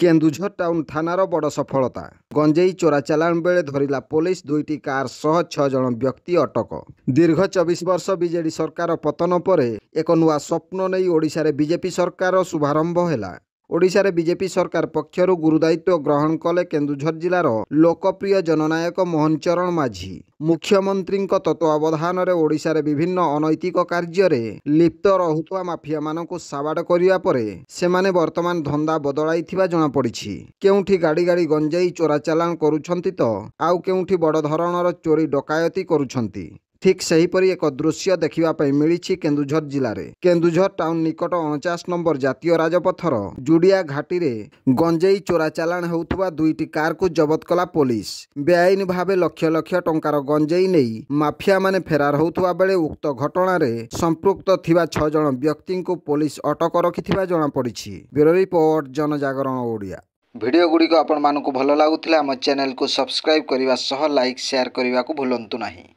Keonjhar town थानार बड़ सफलता गंजेई चोरा चालाण बेले धरिला पुलिस 2टी कार सह 6 जन व्यक्ति अटक। दीर्घ 24 वर्ष बीजेडी सरकार पतन पर एक नुआ स्वप्न नहीं ओडिशा रे बीजेपी सरकार शुभारंभ है। ओडिशा रे बीजेपी सरकार पक्षरु गुरुदायित्व ग्रहण कले केन्दुझर जिलार लोकप्रिय जननायक मोहन चरण माझी। मुख्यमंत्री तत्वावधान में ओडिशा रे विभिन्न अनैतिक कार्य लिप्त रहुवा माफिया मानकु साबाड़ करिया परे सेमाने वर्तमान धंदा बदलाइथिबा जଣା पड़िछि। केउठी गाड़ी गाड़ी गंजेई चोरा चालाण करूछंती तो आउ केउठी बड़ धरणर चोरी डकायती करूछंती। ठीक सेहीपरि एक दृश्य देखिबा पई मिलिछि केन्दुझर जिले में। केन्दुझर टाउन निकट 49 नंबर जातीय राजपथर जुड़िया घाटी रे गंजेई चोरा चालाण हेउथुबा 2टी कार को जबत कला पुलिस। बेआईन भावे लक्ष लक्ष टंकार गंजेई नहीं माफिया माने फेरार होउथुबा बेले उक्त घटना रे संपृक्त थिबा 6 जन व्यक्ति को पुलिस अटक रखिथिबा जଣା पड़िछि। ब्यूरो रिपोर्ट जनजागरण ओडिया। वीडियो गुडी को आपण मानकु भलो लागुथिला हम चैनल को सब्सक्राइब करिवा सह लाइक शेयर करिवा को भूलंतु नाही।